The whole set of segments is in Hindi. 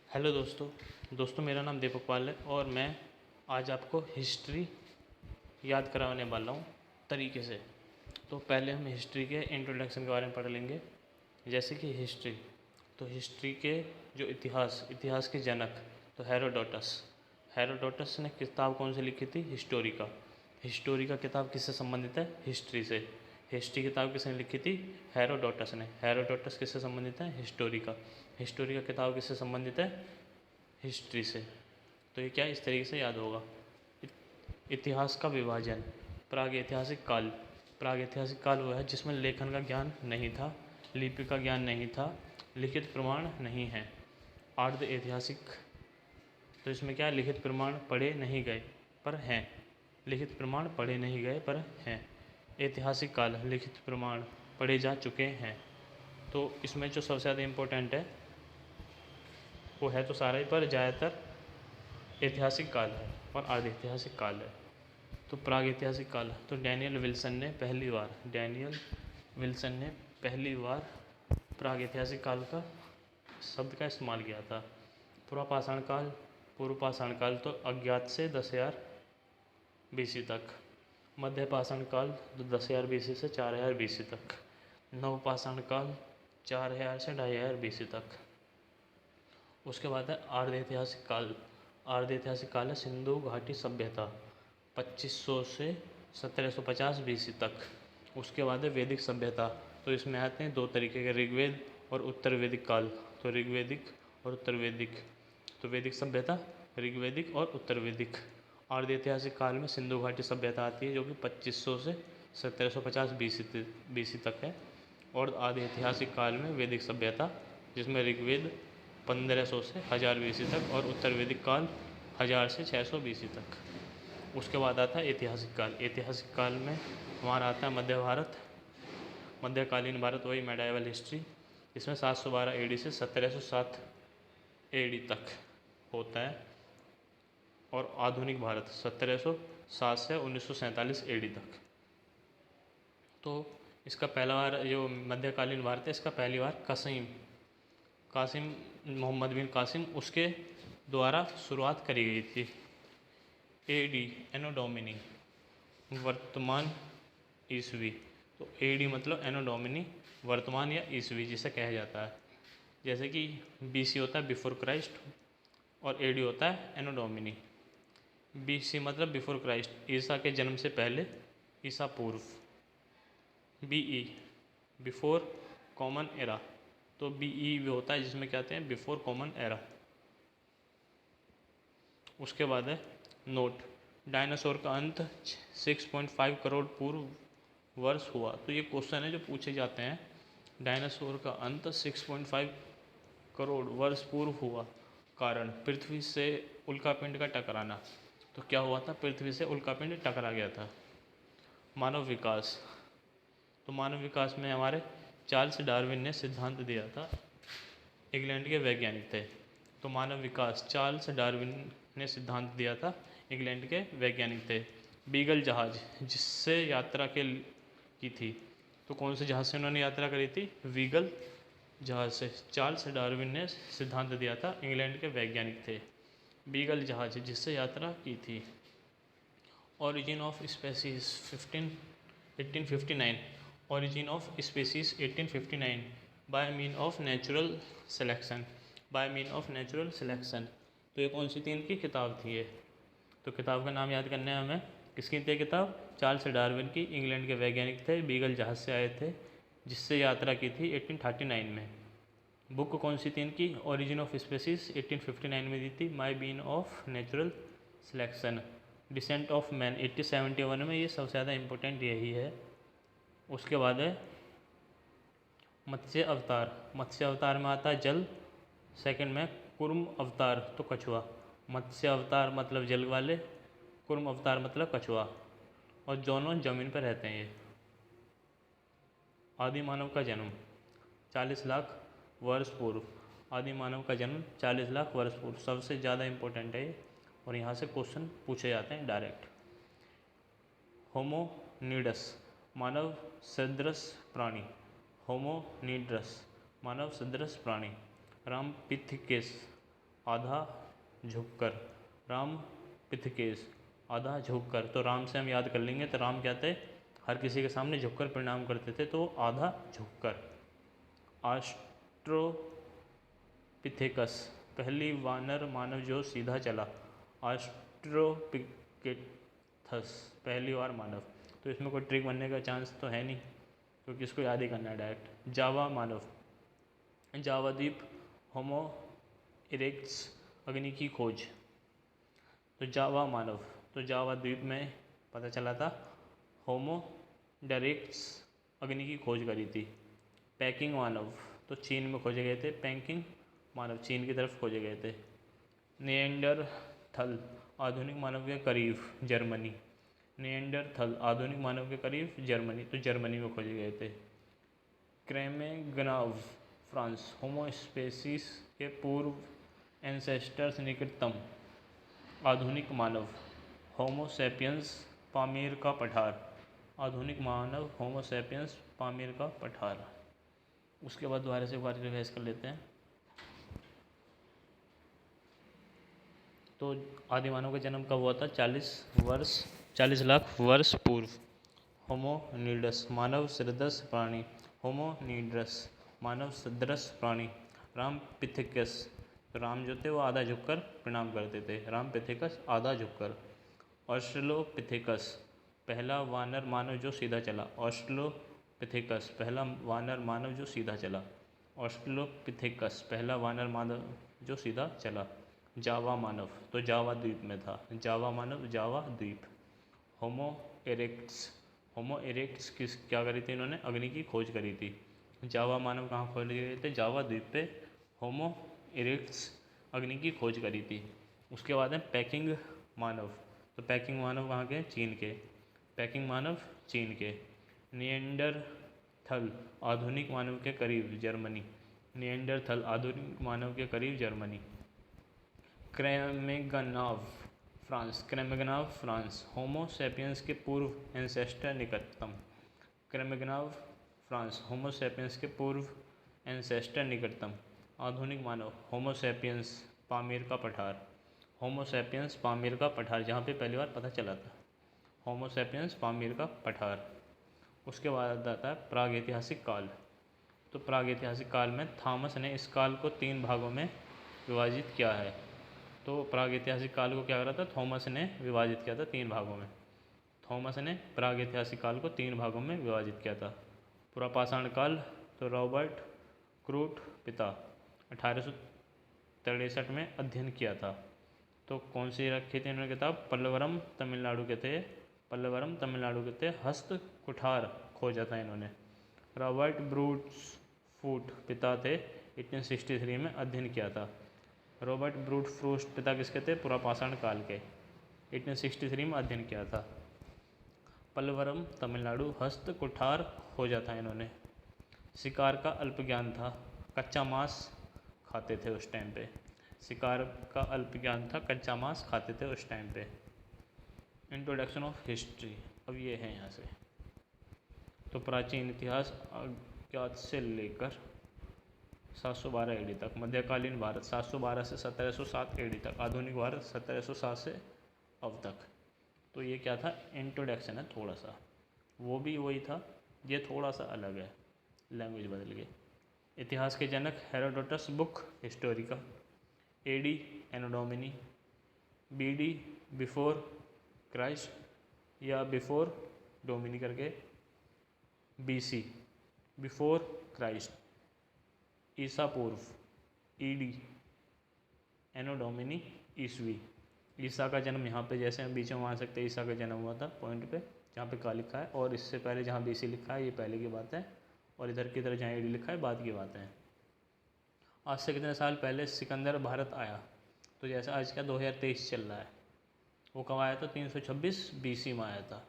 हेलो दोस्तों मेरा नाम दीपक पाल है और मैं आज आपको हिस्ट्री याद कराने वाला हूँ तरीके से। तो पहले हम हिस्ट्री के इंट्रोडक्शन के बारे में पढ़ लेंगे। जैसे कि हिस्ट्री, तो हिस्ट्री के जो इतिहास के जनक तो हेरोडोटस ने किताब कौन सी लिखी थी? हिस्टोरिका किताब किससे संबंधित है? हिस्ट्री से। हिस्ट्री किताब किसने लिखी थी? हेरोडोटस ने। हेरोडोटस किससे संबंधित है? हिस्टोरिका किताब किससे संबंधित है? हिस्ट्री से। तो ये क्या इस तरीके से याद होगा। इतिहास का विभाजन। प्रागैतिहासिक काल वो है जिसमें लेखन का ज्ञान नहीं था, लिपि का ज्ञान नहीं था, लिखित प्रमाण नहीं है। अर्ध ऐतिहासिक, तो इसमें क्या लिखित प्रमाण पढ़े नहीं गए पर हैं। लिखित प्रमाण पढ़े नहीं गए पर हैं। ऐतिहासिक काल, लिखित प्रमाण पढ़े जा चुके हैं। तो इसमें जो सबसे ज़्यादा इम्पोर्टेंट है वो है तो सारा ही, पर ज़्यादातर ऐतिहासिक काल है और अर्ध ऐतिहासिक काल है। तो प्रागैतिहासिक काल, तो डैनियल विल्सन ने पहली बार प्रागैतिहासिक काल का शब्द का इस्तेमाल किया था। पूर्व पाषाण काल तो अज्ञात से 10,000 BC तक। मध्य पाषाण काल तो 10,000 BC से 4,000 BC तक। नव पाषाण काल 4,000 से 2,500 BC तक। उसके बाद है अर्ध ऐतिहासिक काल है सिंधु घाटी सभ्यता 2500 से 1750 BC तक। उसके बाद है वैदिक सभ्यता, तो इसमें आते हैं दो तरीके के, ऋग्वेद और उत्तर वैदिक काल। तो ऋग्वैदिक और उत्तर वैदिक, तो वैदिक सभ्यता, ऋग्वैदिक और उत्तर वैदिक। अर्ध ऐतिहासिक काल में सिंधु घाटी सभ्यता आती है जो कि 2500 से 1750 BC तक है। और अर्ध ऐतिहासिक काल में वैदिक सभ्यता जिसमें ऋग्वेद 1500 से 1000 BC तक और उत्तर वैदिक काल 1000 से 600 BC तक। उसके बाद आता है ऐतिहासिक काल में हमारा आता है मध्यकालीन भारत, वही मेडाइवल हिस्ट्री, इसमें 712 AD से 1707 AD तक होता है। और आधुनिक भारत 1707 से 1947 AD तक। तो इसका पहला बार जो मध्यकालीन भारत है, इसका पहली बार कासिम मोहम्मद बिन कासिम उसके द्वारा शुरुआत करी गई थी। AD एनो डोमिनी वर्तमान ईस्वी, तो AD मतलब एनो डोमिनी वर्तमान या ईस्वी जिसे कहा जाता है। जैसे कि BC होता है बिफोर क्राइस्ट और AD होता है एनो डोमिनी। BC मतलब बिफोर क्राइस्ट, ईसा के जन्म से पहले, ईसा पूर्व। BE बिफोर कॉमन एरा, तो BE भी होता है जिसमें क्या आते हैं बिफोर कॉमन एरा। उसके बाद है नोट, डायनासोर का अंत 6.5 करोड़ पूर्व वर्ष हुआ। तो ये क्वेश्चन है जो पूछे जाते हैं, डायनासोर का अंत 6.5 करोड़ वर्ष पूर्व हुआ। कारण पृथ्वी से उल्कापिंड का टकराना। तो क्या हुआ था? पृथ्वी से उल्कापिंड टकरा गया था। मानव विकास, तो मानव विकास में हमारे चार्ल्स डार्विन ने सिद्धांत दिया था, इंग्लैंड के वैज्ञानिक थे। तो मानव विकास चार्ल्स डार्विन ने सिद्धांत दिया था, इंग्लैंड के वैज्ञानिक थे। बीगल जहाज जिससे यात्रा की थी, तो कौन से जहाज से उन्होंने यात्रा करी थी? बीगल जहाज से। चार्ल्स डार्विन ने सिद्धांत दिया था, इंग्लैंड के वैज्ञानिक थे। बीगल जहाज जिससे यात्रा की थी। Origin of species 1859, origin of species 1859 by mean of natural selection. तो ये कौन सी तीन की किताब थी ये? तो किताब का नाम याद करना है हमें। किसकी थी किताब? चार्ल्स डार्विन की, इंग्लैंड के वैज्ञानिक थे, बीगल जहाज से आए थे जिससे यात्रा की थी 1839 में। बुक कौन सी तीन की? ओरिजिन ऑफ स्पेसीज 1859 में दी थी, my bean of natural selection, descent of man 1871 में। ये सबसे ज़्यादा इम्पोर्टेंट यही है। उसके बाद है मत्स्य अवतार में आता है जल। सेकंड में कुर्म अवतार, तो कछुआ। मत्स्य अवतार मतलब जल वाले, कुर्म अवतार मतलब कछुआ, और दोनों जमीन पर रहते हैं ये। आदि मानव का जन्म 40 लाख वर्ष पूर्व। आदि मानव का जन्म 40 लाख वर्ष पूर्व, सबसे ज़्यादा इम्पोर्टेंट है ये, और यहाँ से क्वेश्चन पूछे जाते हैं डायरेक्ट। होमोनिडस मानव सदृश प्राणी, होमोनिडस मानव सदृश प्राणी। रामपिथिकेस आधा झुककर। राम पिथकेश, आधा झुककर। तो राम से हम याद कर लेंगे, तो राम क्या थे, हर किसी के सामने झुककर प्रणाम करते थे, तो आधा झुककर। ऑस्ट्रोपिथेकस, पहली वानर मानव जो सीधा चला। ऑस्ट्रोपिथेकस, पहली बार मानव। तो इसमें कोई ट्रिक बनने का चांस तो है नहीं, क्योंकि इसको याद ही करना है डायरेक्ट। जावा मानव, जावा द्वीप। होमो इरेक्ट्स, अग्नि की खोज। तो जावा मानव, तो जावा द्वीप में पता चला था। होमो इरेक्ट्स, अग्नि की खोज करी थी। पैकिंग मानव, तो चीन में खोजे गए थे। पैकिंग मानव चीन की तरफ खोजे गए थे। निएंडरथल, आधुनिक मानव के करीब, जर्मनी। निएंडरथल, आधुनिक मानव के करीब जर्मनी, तो जर्मनी में खोजे गए थे। क्रेमेगनाव, फ्रांस। होमो स्पेसीस के पूर्व एंसेस्टर्स, निकटतम आधुनिक मानव। होमो सैपियंस, पामीर का पठार। आधुनिक मानव होमो सैपियंस, पामीर का पठार। उसके बाद दोबारा से एक बार रिवाइज कर लेते हैं। तो आदि मानव का जन्म कब हुआ था, 40 लाख वर्ष पूर्व। होमोनिडस, मानव सदृश प्राणी। होमोनिडस, मानव सदृश प्राणी। राम पिथेकस, राम जो थे वो आधा झुककर प्रणाम करते थे। राम पिथेकस, आधा झुककर। ऑस्ट्रेलोपिथेकस, पहला वानर मानव जो सीधा चला। ऑस्ट्रेलोपिथेकस, पहला वानर मानव जो सीधा चला। ऑस्ट्रेलोपिथेकस, पहला वानर मानव जो सीधा चला। जावा मानव, तो जावा द्वीप में था। जावा मानव, जावा द्वीप। होमो इरेक्ट्स, होमो इरेक्ट्स क्या करी थी इन्होंने, अग्नि की खोज करी थी। जावा मानव कहाँ खोज गए थे, जावा द्वीप पे होमो इरेक्ट्स अग्नि की खोज करी थी। उसके बाद है पैकिंग मानव, तो पैकिंग मानव कहाँ के, चीन के। पैकिंग मानव चीन के। निएंडरथल, आधुनिक मानव के करीब, जर्मनी। निएंडरथल, आधुनिक मानव के करीब, Germany. क्रेमेगनाव, France. क्रेमेगनाव, France. Homo sapiens के पूर्व एंसेस्टर, निकटतम। क्रेमेगनाव, फ्रांस। होमो सैपियंस के पूर्व एंसेस्टर, निकटतम आधुनिक मानव। होमो सैपियंस, पामीर का पठार। होमो सैपियंस, पामीर का पठार, जहाँ पे पहली बार पता चला था। होमो सैपियंस, पामीर का पठार। उसके बाद आता है प्रागैतिहासिक काल। तो प्रागैतिहासिक काल में थॉमस ने इस काल को 3 भागों में विभाजित किया है। तो प्रागैतिहासिक काल को क्या करा था, थॉमस ने विभाजित किया था 3 भागों में। थॉमस ने प्रागैतिहासिक काल को 3 भागों में विभाजित किया था। पुरापाषाण काल, तो रॉबर्ट क्रूट पिता 1863 में अध्ययन किया था। तो कौन सी रखी थी इन्होंने किताब, पल्लवरम तमिलनाडु के थे। पल्लवरम तमिलनाडु के थे। हस्त कुठार खोजा था इन्होंने। रॉबर्ट ब्रूट्स फूट पिता थे, 1863 में अध्ययन किया था। रॉबर्ट ब्रूट फ्रूस्ट पिता किसके थे, पुरापाषाण काल के, 1863 में अध्ययन किया था। पल्लवरम तमिलनाडु, हस्त कुठार खोजा था इन्होंने। शिकार का अल्प ज्ञान था, कच्चा मांस खाते थे उस टाइम पे। शिकार का अल्प ज्ञान था, कच्चा मांस खाते थे उस टाइम पे। इंट्रोडक्शन ऑफ हिस्ट्री, अब ये है यहाँ से। तो प्राचीन इतिहास अज्ञात से लेकर 712 एडी तक। मध्यकालीन भारत 712 से 1707 एडी तक। आधुनिक भारत 1707 से अब तक। तो ये क्या था, इंट्रोडक्शन है थोड़ा सा, वो भी वही था, ये थोड़ा सा अलग है, लैंग्वेज बदल गई। इतिहास के जनक हेरोडोटस, बुक हिस्टोरिका। एडी एनो डोमिनी। बीडी बिफोर क्राइस्ट या बिफोर डोमिनी करके। बीसी बिफोर क्राइस्ट, ईसा पूर्व। ईडी एनो डोमिनी, ईसवी। ईसा का जन्म यहाँ पे जैसे हम बीच में मान सकते हैं ईसा का जन्म हुआ था पॉइंट पे जहाँ पे का लिखा है, और इससे पहले जहाँ बीसी लिखा है ये पहले की बात है, और इधर की तरफ जहाँ एडी लिखा है बाद की बात है। आज से कितने साल पहले सिकंदर भारत आया, तो जैसे आज का 2023 चल रहा है, वो कब आया था, 326 बीसी में आया था।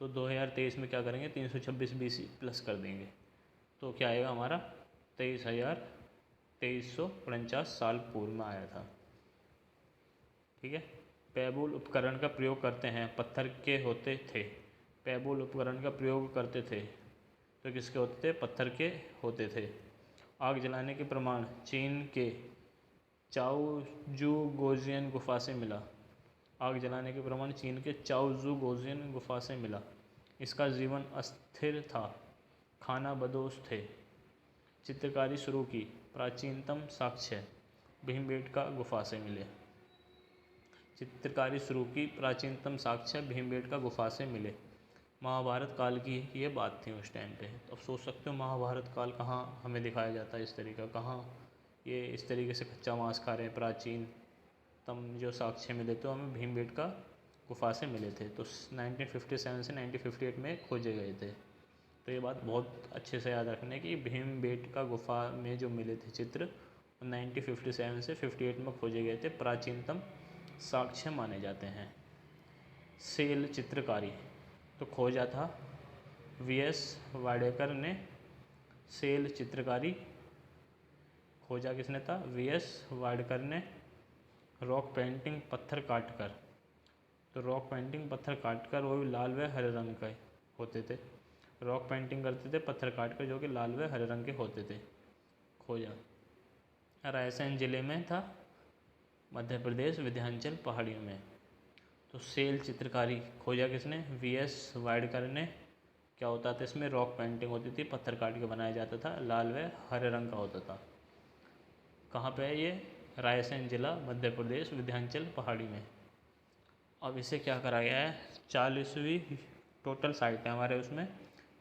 तो 2023 में क्या करेंगे, 326 बीसी प्लस कर देंगे, तो क्या आएगा हमारा 23,349 साल पूर्व में आया था। ठीक है। पैबुल उपकरण का प्रयोग करते हैं, पत्थर के होते थे। पैबुल उपकरण का प्रयोग करते थे, तो किसके होते थे, पत्थर के होते थे। आग जलाने के प्रमाण चीन के चाओजू गोजियन गुफा से मिला। आग जलाने के प्रमाण चीन के चाओजू गोजियन गुफा से मिला। इसका जीवन अस्थिर था, खाना बदोश थे। चित्रकारी शुरू की, प्राचीनतम साक्ष्य भीमबेटका गुफा से मिले। चित्रकारी शुरू की, प्राचीनतम साक्ष्य भीमबेटका गुफा से मिले। महाभारत काल की ये बात थी उस टाइम पे। तो अब सोच सकते हो महाभारत काल कहाँ हमें दिखाया जाता है इस तरीका, कहाँ ये इस तरीके से कच्चा मांस खा रहे हैं। प्राचीनतम जो साक्ष्य मिले तो हमें भीमबेटका गुफा से मिले थे। तो 1957 से 1958 में खोजे गए थे। तो ये बात बहुत अच्छे से याद रखने की, भीमबेटका गुफा में जो मिले थे चित्र 1957 से 58 में खोजे गए थे, प्राचीनतम साक्ष्य माने जाते हैं। सेल चित्रकारी तो खोजा था वीएस वाडेकर ने। सेल चित्रकारी खोजा किसने था? वीएस वाडेकर ने। रॉक पेंटिंग पत्थर काटकर, तो रॉक पेंटिंग पत्थर काटकर वो भी लाल व हरे रंग के होते थे। रॉक पेंटिंग करते थे पत्थर काटकर, जो कि लाल व हरे रंग के होते थे। खोजा रायसेन जिले में था, मध्य प्रदेश विंध्याचल पहाड़ियों में। तो सेल चित्रकारी खोजा किसने? वीएस वाडेकर ने। क्या होता था इसमें? रॉक पेंटिंग होती थी, पत्थर काट के बनाया जाता था, लाल व हरे रंग का होता था। कहाँ पे है ये? रायसेन जिला, मध्य प्रदेश विंध्याचल पहाड़ी में। अब इसे क्या करा गया है? 40वीं टोटल साइट है हमारे उसमें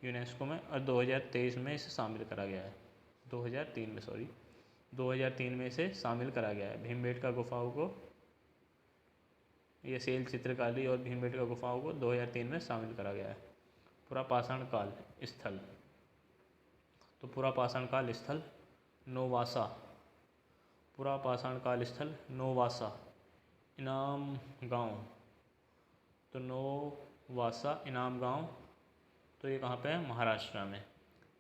यूनेस्को में, और 2023 में इसे शामिल करा गया है। 2003 में इसे शामिल करा गया है। भीमबेटका गुफाओं को, ये सेल चित्रकारी और भीमबेटका गुफाओं को 2003 में शामिल करा गया है। पुरापाषाण काल स्थल, तो पुरापाषाण काल स्थल नोवासा। पुरापाषाण काल स्थल नोवासा, इनाम गांव। तो नोवासा इनाम गांव, तो ये कहाँ पे है? महाराष्ट्र में।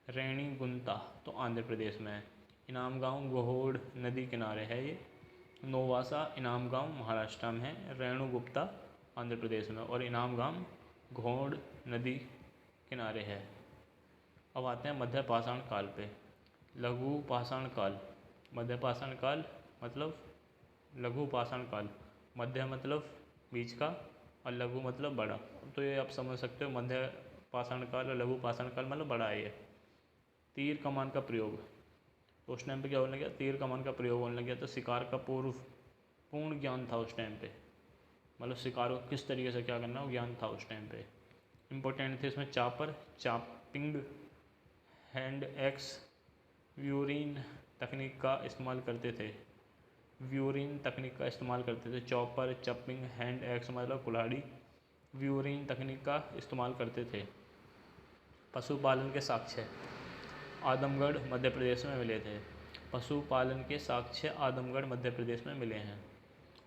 रेणीगुंता तो आंध्र प्रदेश में है। इनाम गांव घोड़ नदी किनारे है ये। नोवासा इनाम गांव महाराष्ट्र में है, रेणुगुप्ता आंध्र प्रदेश में, और इनाम गांव घोड़ नदी किनारे है। अब आते हैं मध्य पाषाण काल पे। लघु पाषाण काल, मध्य पाषाण काल मतलब लघु पाषाण काल। मध्य मतलब बीच का और लघु मतलब बड़ा। तो ये आप समझ सकते हो, मध्य पाषाण काल और लघु पाषाण काल मतलब बड़ा है ये। तीर कमान का प्रयोग, तो उस टाइम पे क्या होने लगा? तीर कमान का प्रयोग होने लग गया। तो शिकार का पूर्ण ज्ञान था उस टाइम पे, मतलब शिकार को किस तरीके से क्या करना वो ज्ञान था उस टाइम पे। इम्पोर्टेंट थे इसमें चापर, चापिंग, हैंड एक्स, व्यूरिन तकनीक का इस्तेमाल करते थे। व्यूरिन तकनीक का इस्तेमाल करते थे। चॉपर, चपिंग, हैंड एक्स मतलब कुल्हाड़ी, व्यूरिन तकनीक का इस्तेमाल करते थे। पशुपालन के साक्ष्य आदमगढ़ मध्य प्रदेश में मिले थे। पशुपालन के साक्ष्य आदमगढ़ मध्य प्रदेश में मिले हैं।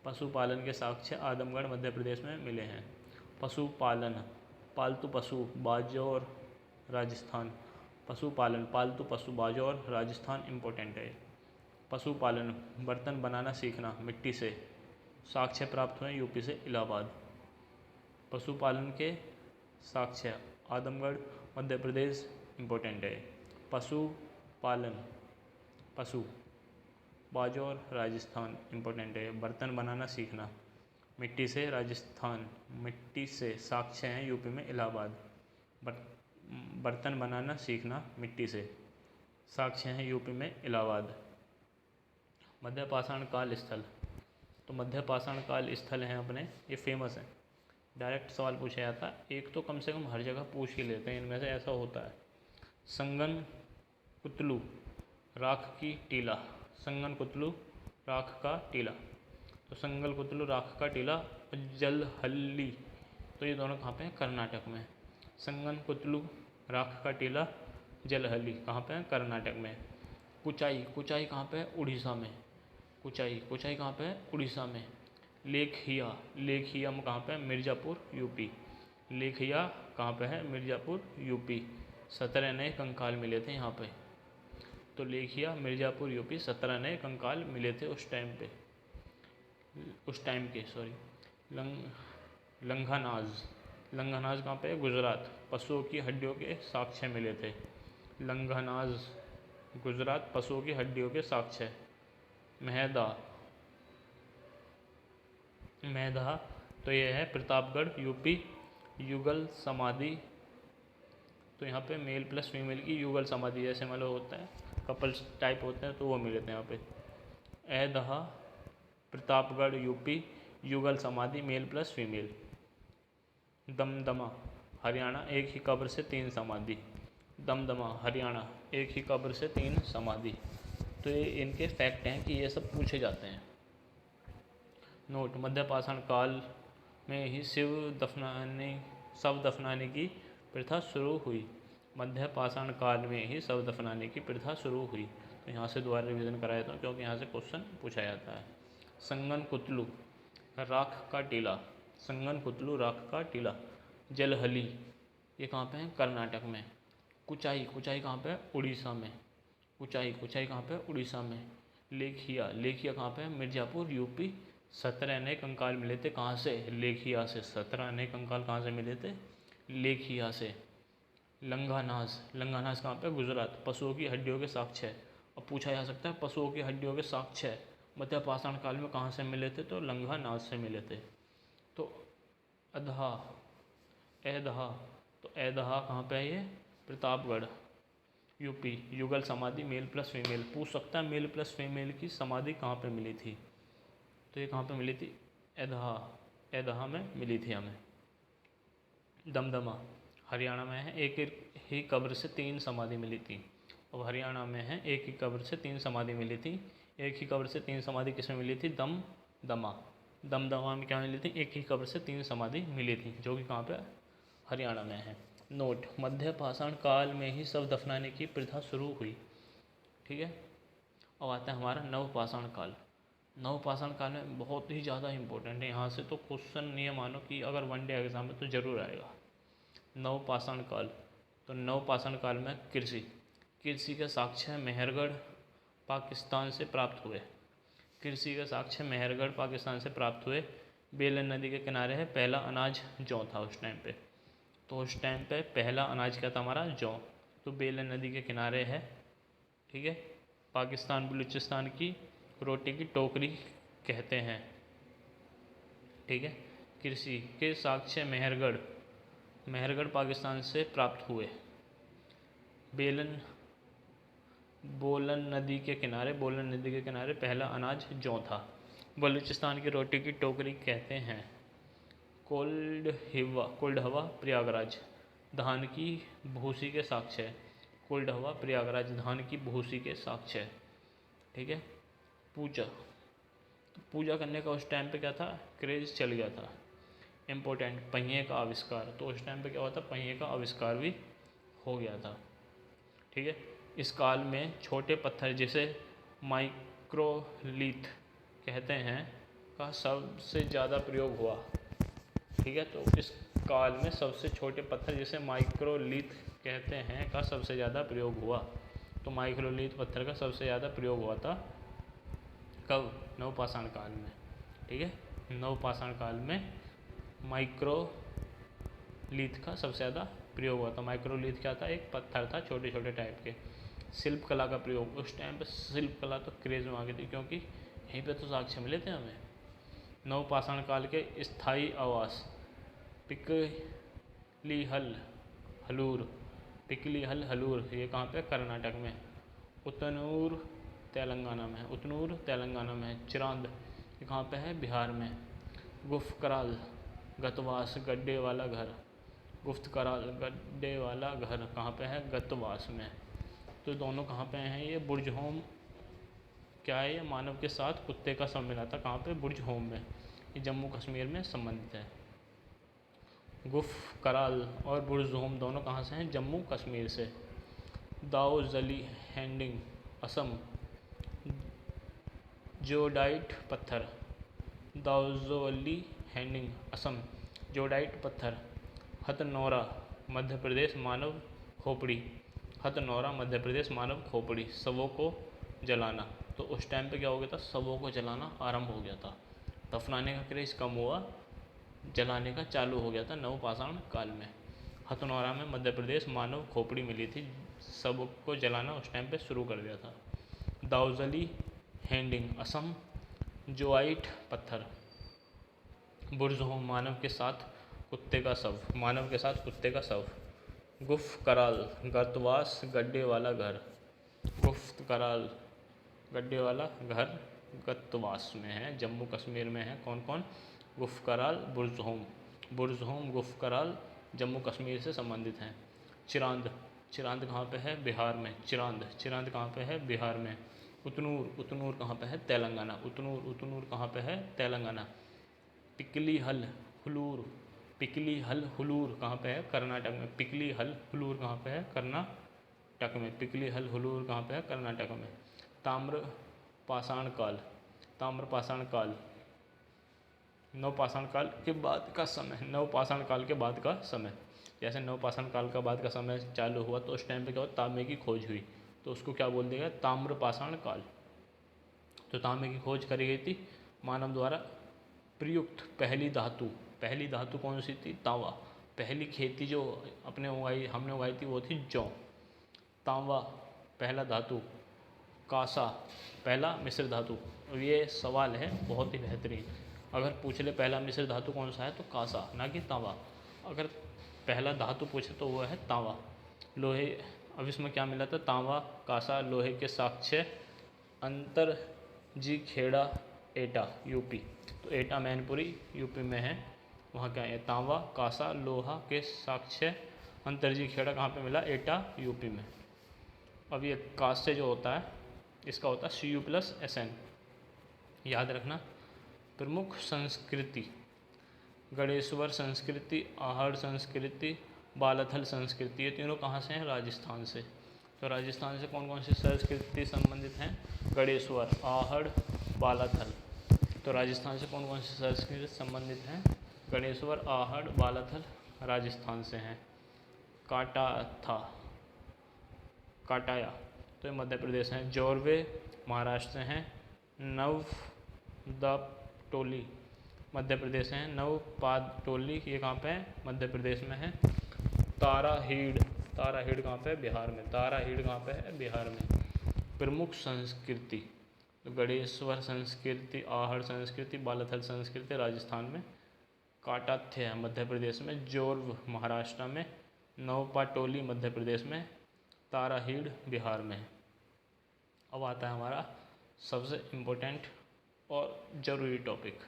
पशुपालन के साक्ष्य आदमगढ़ मध्य प्रदेश में मिले हैं। पशुपालन, पालतू पशु, बाजौर राजस्थान। पशुपालन, पालतू पशु, बाजौर राजस्थान इम्पोर्टेंट है। पशुपालन, बर्तन बनाना सीखना मिट्टी से। साक्ष्य प्राप्त हुए यूपी से इलाहाबाद। पशुपालन के साक्ष्य आदमगढ़ मध्य प्रदेश इम्पोर्टेंट है। पशुपालन, पशु, बाजौर राजस्थान इम्पोर्टेंट है। बर्तन बनाना सीखना मिट्टी से, राजस्थान मिट्टी से। साक्ष्य हैं यूपी में इलाहाबाद। बर्तन बनाना सीखना मिट्टी से, साक्ष्य हैं यूपी में इलाहाबाद। मध्य पाषाण काल स्थल, तो मध्य पाषाण काल स्थल हैं अपने, ये फेमस हैं। डायरेक्ट सवाल पूछा जाता है, एक तो कम से कम हर जगह पूछ ही लेते हैं, इनमें से ऐसा होता है। संगन कुतलू राख की टीला, संगन कुतलू राख का टीला। तो संगल कुतलू राख का टीला और जलहल्ली, तो ये दोनों कहाँ पे हैं? कर्नाटक में। संगन कुतलू राख का टीला, जलहल्ली कहाँ पे है? कर्नाटक में। कुचाई, कुचाई कहाँ पे है? उड़ीसा में। कुचाई, कुचाई कहाँ पे है? उड़ीसा में। लेखिया, लेखिया में कहाँ पे है? मिर्ज़ापुर यूपी। लेखिया कहाँ पे है? मिर्ज़ापुर यूपी। 17 नए कंकाल मिले थे यहाँ पे। तो लेखिया मिर्ज़ापुर यूपी 17 नए कंकाल मिले थे उस टाइम पे, उस टाइम के सॉरी। लंघानाज, लंघानाज कहाँ पे है? गुजरात। पशुओं की हड्डियों के साक्ष्य मिले थे। लंघानाज गुजरात, पशुओं की हड्डियों के साक्ष्य। महदा मैधा, तो ये है प्रतापगढ़ यूपी। युगल समाधि, तो यहाँ पे मेल प्लस फीमेल की युगल समाधि, जैसे मतलब होता है कपल्स टाइप होते हैं तो वो मिलते हैं यहाँ पे। ऐदहा प्रतापगढ़ यूपी, युगल समाधि male plus female. Damdama Haryana, एक ही कब्र से 3 समाधि। दमदमा हरियाणा, एक ही कब्र से 3 समाधि। तो ये इनके फैक्ट हैं कि ये सब पूछे जाते हैं। नोट, मध्य पाषाण काल में ही शव दफनाने की प्रथा शुरू हुई। मध्य पाषाण काल में ही शव दफनाने की प्रथा शुरू हुई। तो यहाँ से दोबारा रिवीजन कराया था क्योंकि यहाँ से क्वेश्चन पूछा जाता है। संगन कुतलू, राख का टीला। संगन कुतलू, राख का टीला। जलहली, ये कहाँ पे है? कर्नाटक में। कुचाई, कुचाई कहाँ पे है? उड़ीसा में। कुचाई, कुचाई कहाँ पे है? उड़ीसा में। लेखिया, लेखिया कहाँ पे है? मिर्ज़ापुर यूपी। 17 अनेक कंकाल मिले थे कहाँ से? लेखिया से। 17 अनेक कंकाल कहाँ से मिले थे? लेखिया से। लंगानास, लंगानास कहाँ पे? गुजरात। पशुओं की हड्डियों के साक्ष्य है। अब पूछा जा सकता है पशुओं की हड्डियों के साक्ष्य मध्य पाषाण काल में कहाँ से मिले थे? तो लंगानास से मिले थे। तो अदहा, ऐदहा, तो ऐदहा कहाँ पे है? ये प्रतापगढ़ यूपी। युगल समाधि मेल प्लस फीमेल, पूछ सकता है मेल प्लस फीमेल की समाधि कहाँ पे मिली थी? तो ये कहाँ पे मिली थी? ऐदहा, ऐदहा में मिली थी हमें। दमदमा हरियाणा में है, एक ही कब्र से 3 समाधि मिली थी। अब हरियाणा में है, एक ही कब्र से 3 समाधि मिली थी। एक ही कब्र से 3 समाधि किसमें मिली थी? दमदमा। दमदमा में क्या मिली थी? एक ही कब्र से 3 समाधि मिली थी, जो कि कहाँ पे? हरियाणा में है। नोट, मध्य पाषाण काल में ही शव दफनाने की प्रथा शुरू हुई। ठीक है। अब आता है हमारा नवपाषाण काल। नवपाषाण काल में बहुत ही ज़्यादा इंपॉर्टेंट है, यहाँ से तो क्वेश्चन ये मानो कि अगर वनडे एग्जाम में तो ज़रूर आएगा। नवपाषाण काल, तो नवपाषाण काल में कृषि, कृषि के साक्ष्य मेहरगढ़ पाकिस्तान से प्राप्त हुए। कृषि के साक्ष्य मेहरगढ़ पाकिस्तान से प्राप्त हुए। बेलन नदी के किनारे है, पहला अनाज जौ था उस टाइम पे। तो उस टाइम पे पहला अनाज क्या था हमारा? जौ। तो बेलन नदी के किनारे है। ठीक है। पाकिस्तान बलूचिस्तान की रोटी की टोकरी कहते हैं। ठीक है। कृषि के साक्ष्य मेहरगढ़, मेहरगढ़ पाकिस्तान से प्राप्त हुए। बोलन नदी के किनारे, बोलन नदी के किनारे पहला अनाज जौ था। बलूचिस्तान की रोटी की टोकरी कहते हैं। कोल्डहवा प्रयागराज, धान की भूसी के साक्ष्य है। कोल्डहवा प्रयागराज, धान की भूसी के साक्ष्य है। ठीक है। पूजा, तो पूजा करने का उस टाइम पे क्या था? क्रेज चल गया था। इम्पोर्टेंट, पहिए का आविष्कार, तो उस टाइम पे क्या हुआ था? पहिए का आविष्कार भी हो गया था। ठीक है। इस काल में छोटे पत्थर जिसे माइक्रोलीथ कहते हैं का सबसे ज़्यादा प्रयोग हुआ। ठीक है। तो इस काल में सबसे छोटे पत्थर जिसे माइक्रोलीथ कहते हैं का सबसे ज़्यादा प्रयोग हुआ। तो माइक्रोलीथ पत्थर का सबसे ज़्यादा प्रयोग हुआ था कब? नवपाषाण काल में। ठीक है। नवपाषाण काल में माइक्रोलीथ का सबसे ज़्यादा प्रयोग हुआ था। माइक्रोलीथ क्या था? एक पत्थर था छोटे छोटे टाइप के। शिल्प कला का प्रयोग, उस टाइम पे शिल्प कला तो क्रेज में आ गई थी क्योंकि यहीं पे तो साक्ष्य मिले थे हमें। नवपाषाण काल के स्थायी आवास, पिकलीहल हलूर, पिकलीहल हलूर, ये कहाँ पे? कर्नाटक में। उतनूर तेलंगाना में, उतनूर तेलंगाना में। चिरांद, ये कहाँ पे है? बिहार में। गुफ्तकराल, गतवास, गड्ढे वाला घर। गुफ्तकराल, गड्ढे वाला घर कहाँ पे है? गतवास में। तो दोनों कहाँ पे हैं? ये बुर्जहोम, क्या है ये? मानव के साथ कुत्ते का सब मिला था। कहाँ पे? बुर्जहोम में। ये जम्मू कश्मीर में संबंधित है। गुफ्तकराल और बुर्जहोम दोनों कहाँ से हैं? जम्मू कश्मीर से। दाओजली हैंडिंग, असम। जोडाइट पत्थर, दाओजोली हैंडिंग, असम। जोडाइट पत्थर। हथनौरा, मध्य प्रदेश, मानव खोपड़ी। हथनौरा, मध्य प्रदेश, मानव खोपड़ी। शवों को जलाना, तो उस टाइम पे क्या हो गया था? शवों को जलाना आरंभ हो गया था। दफनाने का क्रेज कम हुआ, जलाने का चालू हो गया था नवपाषाण काल में। हथनौरा में मध्य प्रदेश, मानव खोपड़ी मिली थी, शवों को जलाना उस टाइम पे शुरू कर दिया था। दाओजली हैंडिंग, असम। जोआइट पत्थर, बुर्ज़होम मानव के साथ कुत्ते का शव, मानव के साथ कुत्ते का शव। गुफ़ कराल गर्तवास गड्ढे वाला घर, गुफ़्त कराल गड्ढे वाला घर गर्तवास में है, जम्मू कश्मीर में है। कौन कौन? गुफ़ कराल, बुर्ज़होम। बुर्ज़होम गुफ़ कराल जम्मू कश्मीर से संबंधित हैं। चिरांद, चिरांद कहाँ पे है? बिहार में। चिरांद, चिरांद कहाँ पे है? बिहार में। उतनूर, उतनूर कहाँ पे है? तेलंगाना। उतनूर, उतनूर कहाँ पे है? तेलंगाना। पिकली हल हुलूर, पिकली हल हुलूर कहाँ पे है? कर्नाटक में। पिकली हल हुलूर कहाँ पे है? कर्नाटक में। पिकली हल हुलूर कहाँ पे है? कर्नाटक में। ताम्र पाषाण काल, ताम्र पाषाण काल नवपाषाण काल के बाद का समय, नवपाषाण काल के बाद का समय। जैसे नवपाषाण काल का बाद का समय चालू हुआ तो उस टाइम पे क्या हुआ? तांबे की खोज हुई, तो उसको क्या बोल दिया गया? ताम्र पाषाण काल। तो तांबे की खोज करी गई थी मानव द्वारा। प्रयुक्त पहली धातु, पहली धातु कौन सी थी? तांबा। पहली खेती जो हमने उगाई थी वो थी जौ। तांबा पहला धातु, कासा पहला मिश्र धातु। और ये सवाल है बहुत ही बेहतरीन, अगर पूछ ले पहला मिश्र धातु कौन सा है तो कासा, ना कि तांबा। अगर पहला धातु पूछे तो वो है तांबा। लोहे, अब इसमें क्या मिला था? तांबा, कासा, लोहे के साक्ष्य, अंतरजी खेड़ा, एटा, यूपी। तो एटा मैनपुरी यूपी में है, वहाँ क्या है? तांबा, कासा, लोहा के साक्ष्य, अंतरजी खेड़ा कहाँ पे मिला? एटा यूपी में। अब ये कास्य जो होता है इसका होता है Cu+Sn, याद रखना। प्रमुख संस्कृति, गणेश्वर संस्कृति, आहड़ संस्कृति, बालाथल संस्कृति, ये तीनों कहाँ से हैं? राजस्थान से। तो राजस्थान से कौन कौन सी संस्कृति संबंधित हैं? गणेश्वर, आहड़, बालाथल। तो राजस्थान से कौन कौन सी संस्कृति संबंधित हैं? गणेश्वर, आहड़, बालाथल राजस्थान से हैं। काटा था, काटाया तो ये मध्य प्रदेश हैं। जोरवे महाराष्ट्र से हैं। नवदापटोली मध्य प्रदेश हैं। नवपादटोली ये कहाँ पे है? मध्य प्रदेश में है। ताराहीड़, ताराहीड़ कहाँ पे है? बिहार में। ताराहीड़ कहाँ पे है? बिहार में। प्रमुख संस्कृति, तो गणेश्वर संस्कृति, आहड़ संस्कृति, बालाथल संस्कृति राजस्थान में। काटाथ्य मध्य प्रदेश में। जोर्व महाराष्ट्र में। नवपाटोली मध्य प्रदेश में। ताराहीड़ बिहार में। अब आता है हमारा सबसे इम्पोर्टेंट और ज़रूरी टॉपिक,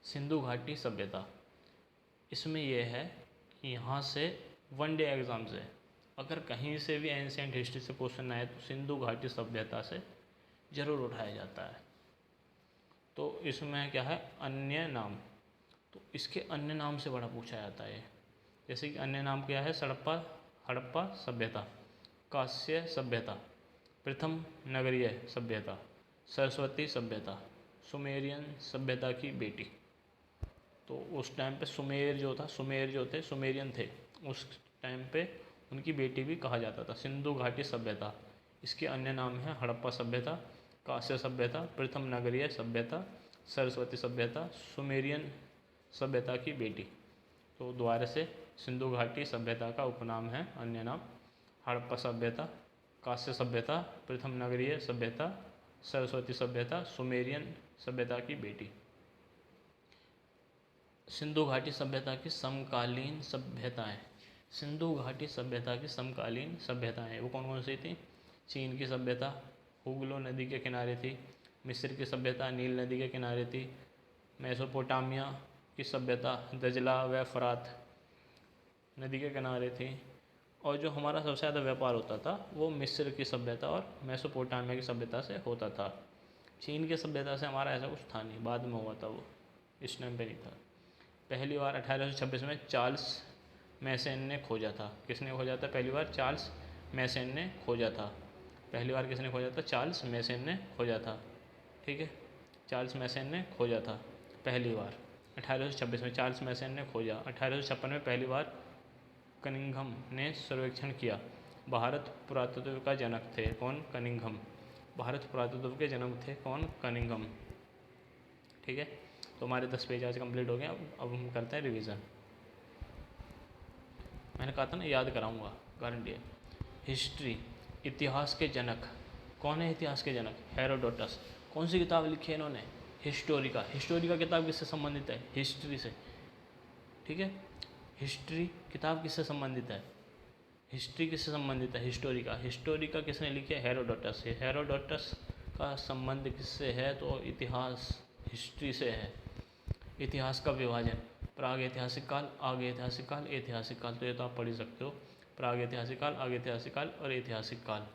सिंधु घाटी सभ्यता। इसमें यह है कि यहाँ से वन डे एग्ज़ाम से अगर कहीं से भी एंशिएंट हिस्ट्री से क्वेश्चन आए तो सिंधु घाटी सभ्यता से ज़रूर उठाया जाता है। तो इसमें क्या है? अन्य नाम, तो इसके अन्य नाम से बड़ा पूछा जाता है। जैसे कि अन्य नाम क्या है? हड़प्पा सभ्यता, कांस्य सभ्यता, प्रथम नगरीय सभ्यता, सरस्वती सभ्यता, सुमेरियन सभ्यता की बेटी। तो उस टाइम पे सुमेर जो थे सुमेरियन थे, उस टाइम पे उनकी बेटी भी कहा जाता था। सिंधु घाटी सभ्यता, इसके अन्य नाम है हड़प्पा सभ्यता, कांस्य सभ्यता, प्रथम नगरीय सभ्यता, सरस्वती सभ्यता, सुमेरियन सभ्यता की बेटी। तो दोबारा से सिंधु घाटी सभ्यता का उपनाम है, अन्य नाम हड़प्पा सभ्यता, कांस्य सभ्यता, प्रथम नगरीय सभ्यता, सरस्वती सभ्यता, सुमेरियन सभ्यता की बेटी। सिंधु घाटी सभ्यता की समकालीन सभ्यताएं, सिंधु घाटी सभ्यता की समकालीन सभ्यताएं वो कौन कौन सी थी? चीन की सभ्यता हुगलो नदी के किनारे थी। मिस्र की सभ्यता नील नदी के किनारे थी। मेसोपोटामिया की सभ्यता दजला व फरात नदी के किनारे थी। और जो हमारा सबसे ज़्यादा व्यापार होता था वो मिस्र की सभ्यता और मेसोपोटामिया की सभ्यता से होता था। चीन की सभ्यता से हमारा ऐसा कुछ था नहीं, बाद में हुआ था वो, इस टाइम पे नहीं था। पहली बार 1826 में चार्ल्स मैसन ने खोजा था। किसने खोजा था पहली बार? चार्ल्स मैसन ने खोजा था। पहली बार किसने खोजा था? चार्ल्स मैसन ने खोजा था। ठीक है, चार्ल्स मैसन ने खोजा था पहली बार 1826 में, चार्ल्स मैसन ने खोजा। 1856 में पहली बार कनिंघम ने सर्वेक्षण किया। भारत पुरातत्व का जनक थे कौन? कनिंघम। भारत पुरातत्व के जनक थे कौन? कनिंघम। ठीक है, तो हमारे 10 पेज आज कंप्लीट हो गए। अब हम करते हैं रिवीजन। मैंने कहा था ना याद कराऊंगा, गारंटी है। हिस्ट्री, इतिहास के जनक कौन है? इतिहास के जनक हेरोडोटस। कौन सी किताब लिखी है इन्होंने? हिस्टोरिका, हिस्टोरिका किताब किससे संबंधित है? हिस्ट्री से, ठीक है। हिस्ट्री किताब किससे संबंधित है? हिस्ट्री किससे संबंधित है? हिस्टोरिका, हिस्टोरिका किसने लिखी है? हेरोडोटस से। हेरोडोटस का संबंध किससे है? तो इतिहास, हिस्ट्री से है। इतिहास का विभाजन, प्राग ऐतिहासिक काल, आग ऐतिहासिक काल, ऐतिहासिक काल, तो ये तो आप पढ़ ही सकते हो। प्राग ऐतिहासिक काल, आग ऐतिहासिक काल और ऐतिहासिक काल।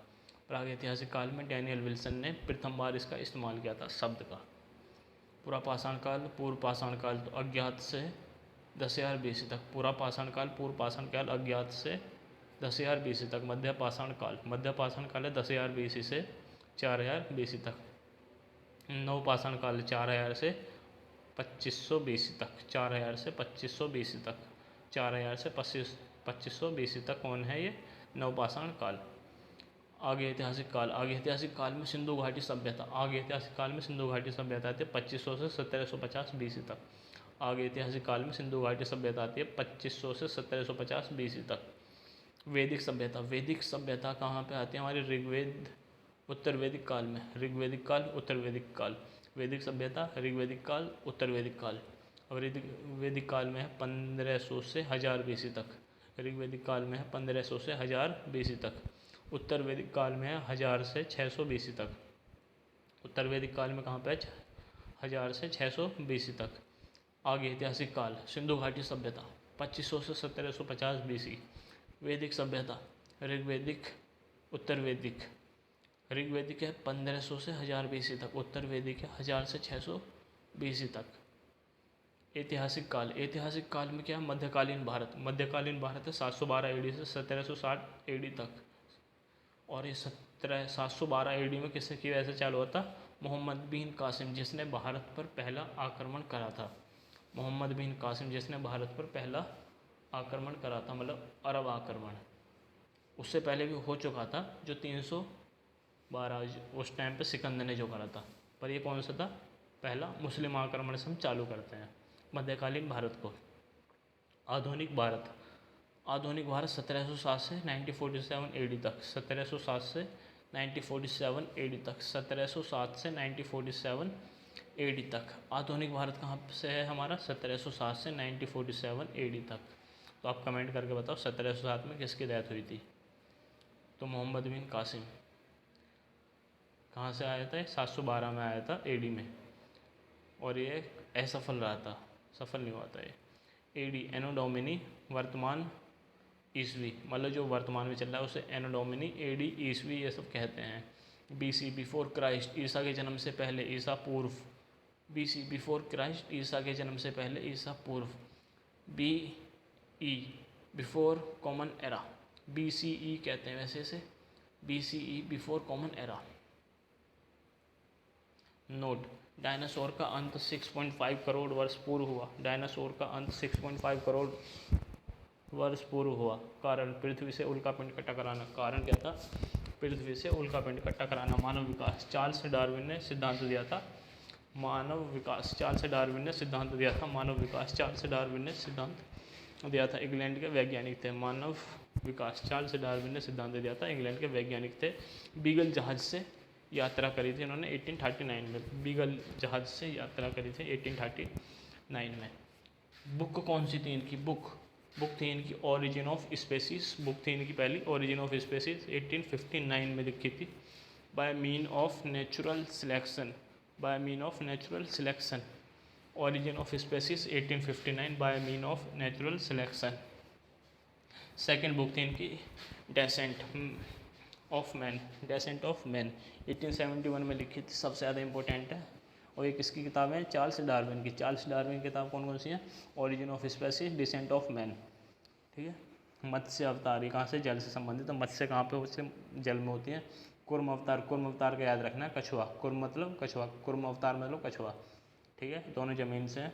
प्राग ऐतिहासिक काल में डैनियल विल्सन ने प्रथम बार इसका इस्तेमाल किया था, शब्द का। पूरा पाषाण काल, पूर्व पाषाण काल, तो अज्ञात से 10,000 BC तक। पूरा पाषाण काल, पूर्व पाषाण काल, अज्ञात से 10,000 BC तक। मध्य पाषाण काल, मध्य पाषाण काल है 10,000 BC से 4,000 BC तक। नव पाषाण काल 4,000 से 2,500 BC तक। 4,000 से 2,500 BC तक। 4,000 से 2,500 BC तक कौन है ये? नव पाषाण काल। आगे ऐतिहासिक काल, आगे ऐतिहासिक काल में सिंधु घाटी सभ्यता, आगे ऐतिहासिक काल में सिंधु घाटी सभ्यता आती है 2,500 से 1,750 BC तक। आगे ऐतिहासिक काल में सिंधु घाटी सभ्यता आती है 2,500 से 1,750 BC तक। वैदिक सभ्यता, वैदिक सभ्यता कहाँ पे आती है? हमारे ऋग्वेद, उत्तर वैदिक काल में। ऋग्वेदिक काल, उत्तर वैदिक काल। वैदिक सभ्यता, ऋग्वेदिक काल, उत्तर वैदिक काल। और वैदिक काल में है 1,500 से 1,000 BC तक। ऋग्वेदिक काल में है 1,500 से 1,000 BC तक। उत्तर वैदिक काल में है 1,000 से 600 BC तक। उत्तर वैदिक काल में कहाँ पे? 1,000 से 600 BC तक। आगे ऐतिहासिक काल, सिंधु घाटी सभ्यता 2,500 से 1,750 BC। वैदिक सभ्यता, ऋग्वेदिक, उत्तर वैदिक। ऋग्वेदिक है 1,500 से 1,000 BC तक। उत्तर वैदिक है 1,000 से 600 BC तक। ऐतिहासिक काल, ऐतिहासिक काल में क्या? मध्यकालीन भारत, मध्यकालीन भारत है 712 AD से 1,760 AD तक। और ये 712 AD में किसकी वजह से चालू हुआ था? मोहम्मद बिन कासिम, जिसने भारत पर पहला आक्रमण करा था। मोहम्मद बिन कासिम जिसने भारत पर पहला आक्रमण करा था, मतलब अरब आक्रमण। उससे पहले भी हो चुका था जो 312, उस टाइम पे सिकंदर ने जो करा था। पर ये कौन सा था? पहला मुस्लिम आक्रमण से हम चालू करते हैं मध्यकालीन भारत को। आधुनिक भारत, आधुनिक भारत 1707 से 1947 AD तक। 1707 से 1947 AD तक। 1707 से 1947 AD तक। आधुनिक भारत कहाँ से है हमारा? 1707 से 1947 AD तक। तो आप कमेंट करके बताओ 1707 में किसकी डेथ हुई थी? तो मोहम्मद बिन कासिम। कहाँ से आया था? 712 में आया था AD में। और ये असफल रहा था, सफल नहीं हुआ था ये। AD, एनो डोमिनी, वर्तमान ईस्वी, मतलब जो वर्तमान में चल रहा है उसे एनो डोमिनी, AD, ईस्वी, ये सब कहते हैं। BC, बिफोर क्राइस्ट, ईसा के जन्म से पहले, ईसा पूर्व। BC, बिफोर क्राइस्ट, ईसा के जन्म से पहले, ईसा पूर्व। BE, before common era, BCE कहते हैं वैसे इसे, BCE, before common era. Note, dinosaur का अंत 6.5 करोड़ वर्ष पूर्व हुआ। डायनासोर का अंत 6.5 करोड़ वर्ष पूर्व हुआ। कारण, पृथ्वी से उल्कापिंड का टकराना। कारण क्या था? पृथ्वी से उल्कापिंड का टकराना। मानव विकास, चार्ल्स डार्विन ने सिद्धांत दिया था। मानव विकास, चार्ल्स डार्विन ने सिद्धांत दिया था। मानव विकास, चार्ल्स डार्विन ने सिद्धांत दिया था। इंग्लैंड के वैज्ञानिक थे। मानव विकास, चार्ल्स डार्विन ने सिद्धांत दिया था। इंग्लैंड के वैज्ञानिक थे। बीगल जहाज से यात्रा करी थी इन्होंने 1839 में। बीगल जहाज से यात्रा करी थी 1839 में। बुक कौन सी थी इनकी? बुक थी इनकी ओरिजिन ऑफ स्पेसीज। बुक थी इनकी पहली ओरिजिन ऑफ स्पेसीज, 1859 में लिखी थी। By mean of natural selection, by mean of natural selection. Origin of species 1859, by mean of natural selection. Second book थी इनकी descent of man, descent of man, 1871 में लिखी थी, सबसे ज़्यादा इंपॉर्टेंट है। और ये किसकी किताब है? चार्ल्स डार्विन की। चार्ल्स डार्विन की किताब कौन कौन सी है? Origin of species, decent of man, ठीक है। मत्स्य अवतार, ये कहाँ से? जल से संबंधित। तो मत्स्य कहाँ पे होते? जल में होती है। कुर्म अवतार, कुर्म अवतार का याद रखना है, कछुआ। कुर्म मतलब कछुआ, कुर्म अवतार मतलब कछुआ, ठीक है। दोनों जमीन से हैं।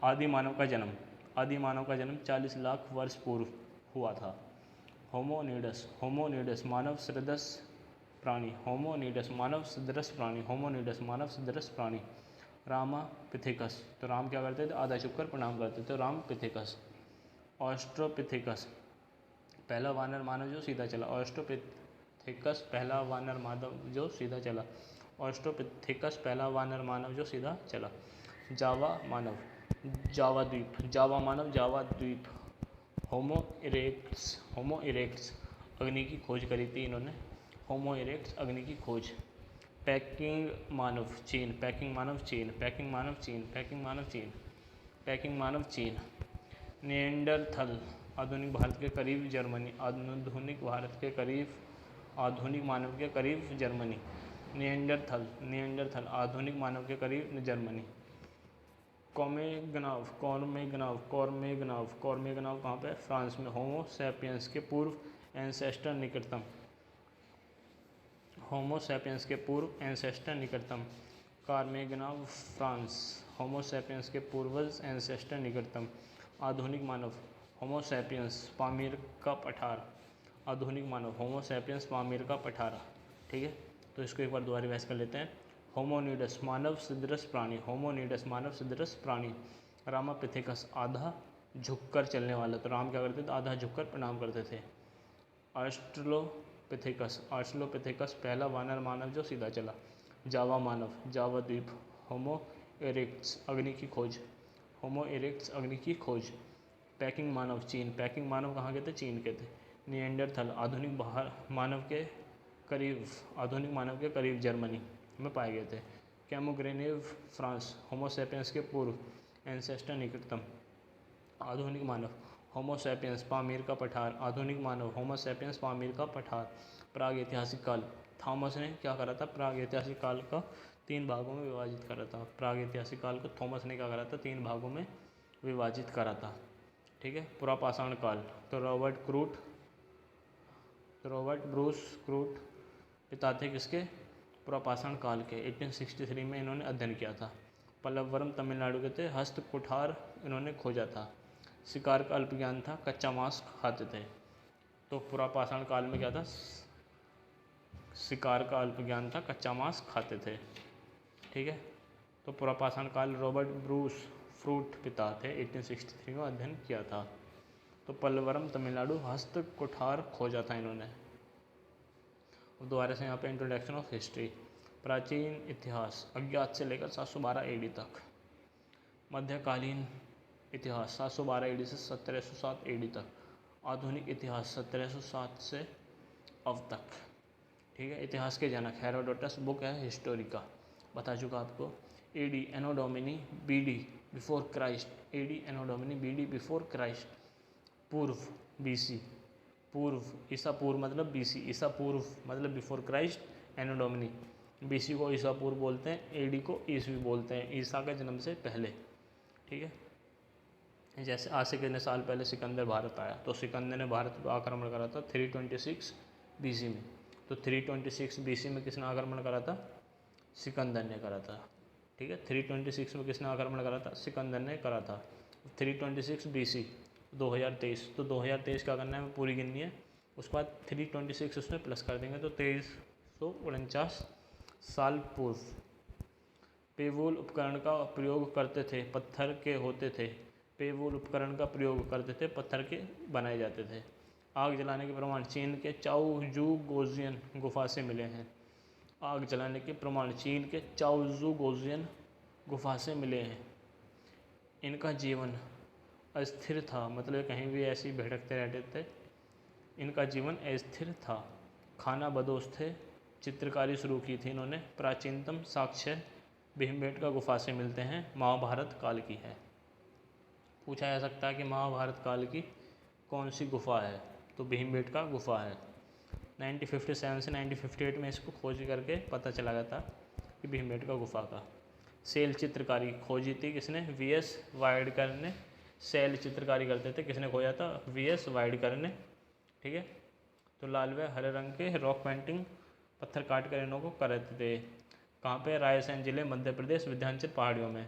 आदि मानव का जन्म, आदि मानव का जन्म 40 लाख वर्ष पूर्व हुआ था। होमोनिडस, होमोनिडस मानव सदृश प्राणी, होमोनिडस मानव सदृश प्राणी, होमोनिडस मानव सदृश प्राणी। रामापिथेकस, तो राम क्या करते थे? आधा झुककर प्रणाम करते थे, रामपिथेकस। ऑस्ट्रोपिथेकस, पहला वानर मानव जो सीधा चला। ऑस्ट्रोपिथेकस, पहला वानर मानव जो सीधा चला। ऑस्ट्रोपिथेकस पहला वानर मानव जो सीधा चला। जावा मानव, जावा द्वीप, जावा मानव, जावा द्वीप। होमो इरेक्ट्स अग्नि की खोज करी थी इन्होंने। होमो इरेक्ट्स अग्नि की खोज। पैकिंग मानव चीन, पैकिंग मानव चीन, पैकिंग मानव चीन, पैकिंग मानव चीन, पैकिंग मानव चीन। निएंडरथल आधुनिक भारत के करीब जर्मनी, आधुनिक भारत के करीब, आधुनिक मानव के करीब जर्मनी। निएंडरथल आधुनिक मानव के करीब जर्मनी। कॉर्मेगनाव कहाँ पे? फ्रांस में। होमो सैपियंस के पूर्व एंसेस्टर निकटतम, होमो सैपियंस के पूर्व एंसेस्टर निकटतम। कॉर्मेगनाव फ्रांस, होमो सैपियंस के पूर्वज एंसेस्टर निकटतम। आधुनिक मानव होमो सैपियंस पामीर का पठार, आधुनिक मानव होमो सैपियंस पामीर का पठार। ठीक है, तो इसको एक बार दोबारा रिवाइज कर लेते हैं। होमोनिडस मानव सदृश प्राणी, होमोनिडस मानव सदृश प्राणी। रामापिथेकस आधा झुककर चलने वाला, तो राम क्या करते थे? आधा झुककर प्रणाम करते थे। ऑस्ट्रलोपिथेकस पहला वानर मानव जो सीधा चला। जावा मानव, जावा द्वीप। होमो इरेक्ट्स अग्नि की खोज, होमो इरेक्ट्स अग्नि की खोज। पैकिंग मानव चीन, पैकिंग मानव कहाँ के थे? चीन के थे। निएंडरथल आधुनिक मानव के करीब, आधुनिक मानव के करीब जर्मनी में पाए गए थे। कैमोग्रेनेव फ्रांस, होमो सैपियंस के पूर्व एंसेस्टर निकटतम। आधुनिक मानव होमो सैपियंस पामीर का पठार, आधुनिक मानव होमो सैपियंस पामीर का पठार। प्राग ऐतिहासिक काल, थॉमस ने क्या करा था? प्राग ऐतिहासिक काल का 3 भागों में विभाजित करा था। प्राग ऐतिहासिक काल को थॉमस ने क्या करा था? 3 भागों में विभाजित करा था। ठीक है। पुरापाषाण काल, तो रॉबर्ट ब्रूस क्रूट पिता थे किसके? पुरापाषाण काल के। 1863 में इन्होंने अध्ययन किया था। पल्लवरम तमिलनाडु के थे। हस्त कुठार इन्होंने खोजा था। शिकार का अल्प ज्ञान था, कच्चा मांस खाते थे। तो पुरापाषाण काल में क्या था? शिकार का अल्प ज्ञान था, कच्चा मांस खाते थे। ठीक है, तो पुरापाषाण काल रॉबर्ट ब्रूस फ्रूट पिता थे, 1863 में अध्ययन किया था। तो पल्लवरम तमिलनाडु हस्त कुठार खोजा था इन्होंने। दोबारा से यहाँ पे इंट्रोडक्शन ऑफ हिस्ट्री। प्राचीन इतिहास अज्ञात से लेकर 712 AD तक। मध्यकालीन इतिहास 712 AD से 1707 AD तक। आधुनिक इतिहास 1707 से अब तक। ठीक है। इतिहास के जनक हेरोडोटस, बुक है हिस्टोरिका, बता चुका आपको। AD anno domini BD before Christ, AD anno domini BD before Christ, पूर्व BC, पूर्व, ईसा पूर्व मतलब BC, ईसा पूर्व मतलब बिफोर क्राइस्ट, एनो डोमिनी। BC को ईसा पूर्व बोलते हैं, AD को ईसवी बोलते हैं, ईसा के जन्म से पहले। ठीक है। जैसे आज से कितने साल पहले सिकंदर भारत आया, तो सिकंदर ने भारत पर आक्रमण करा था 326 BC में। तो 326 BC में किसने आक्रमण करा था? सिकंदर ने करा था। ठीक है, 326 में किसने आक्रमण करा था? सिकंदर ने करा था। 326 BC 2023, तो 2023 क्या करना है? पूरी गिननी है। उसके बाद 326 उसमें प्लस कर देंगे, तो 2349 साल पूर्व। पेवोल उपकरण का प्रयोग करते थे, पत्थर के होते थे। पेवोल उपकरण का प्रयोग करते थे, पत्थर के बनाए जाते थे। आग जलाने के प्रमाण चीन के चाओजू गोजियन गुफा से मिले हैं। आग जलाने के प्रमाण चीन के चाओजू गोजियन गुफा से मिले हैं। इनका जीवन अस्थिर था, मतलब कहीं भी ऐसे ही भटकते रहते थे। इनका जीवन अस्थिर था। खाना बदोश थे। चित्रकारी शुरू की थी इन्होंने। प्राचीनतम साक्ष्य भीमबेटका गुफा से मिलते हैं, महाभारत काल की है। पूछा जा सकता है कि महाभारत काल की कौन सी गुफा है, तो भीमबेटका गुफा है। 1957 से 1958 में इसको खोज करके पता चला गया था कि भीमबेटका गुफा का। सेल चित्रकारी खोजी थी किसने? VS वाइडकर ने। सेल चित्रकारी करते थे, किसने खोजा था? VS वाइडकर ने। ठीक है, तो लाल व हरे रंग के रॉक पेंटिंग पत्थर काट कर इन्हों को करते थे। कहाँ पे? रायसेन जिले मध्य प्रदेश विंध्याचल पहाड़ियों में।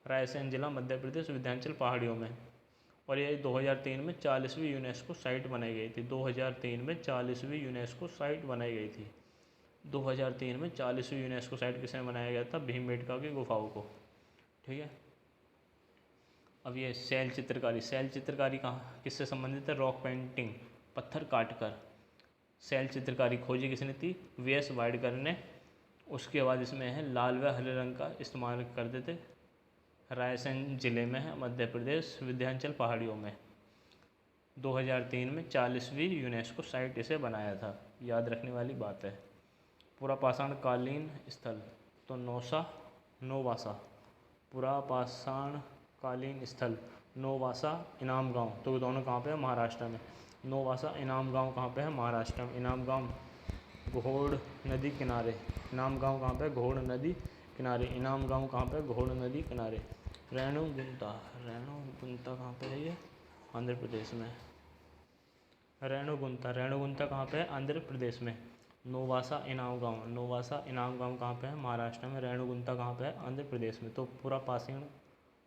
रायसेन जिला मध्य प्रदेश विंध्याचल पहाड़ियों में। और ये 2003 में 40वीं यूनेस्को साइट बनाई गई थी। 2003 में 40वीं यूनेस्को साइट बनाई गई थी। 2003 में 40वीं यूनेस्को साइट किसने बनाया गया था? भीमबेटका की गुफाओं को। ठीक है, अब ये शैल चित्रकारी कहाँ किससे संबंधित है? रॉक पेंटिंग पत्थर काट कर। शैल चित्रकारी खोजी किसने थी? VS वाइडकर ने। उसके बाद इसमें है लाल व हरे रंग का इस्तेमाल करते थे। रायसेन जिले में है, मध्य प्रदेश, विंध्याचल पहाड़ियों में। 2003 में 40वीं यूनेस्को साइट इसे बनाया था, याद रखने वाली बात है। पुरापाषाण कालीन स्थल तो नौवासा। पुरापाषाण कालीन स्थल नौवासा, इनाम गांव, तो दोनों कहाँ पे है? महाराष्ट्र में। नौवासा इनाम गांव कहाँ पे है? महाराष्ट्र में। इनाम गांव घोड़ नदी किनारे। इनाम गांव कहाँ पे? घोड़ नदी किनारे। इनाम गांव कहाँ पे? घोड़ नदी किनारे। रेणुगुंता कहाँ पे है? ये आंध्र प्रदेश में। रेणुगुंता कहाँ पे है? आंध्र प्रदेश में। नौवासा इनाम गांव कहाँ पे है? महाराष्ट्र में। रेणुगुंता कहाँ पे है? आंध्र प्रदेश में। तो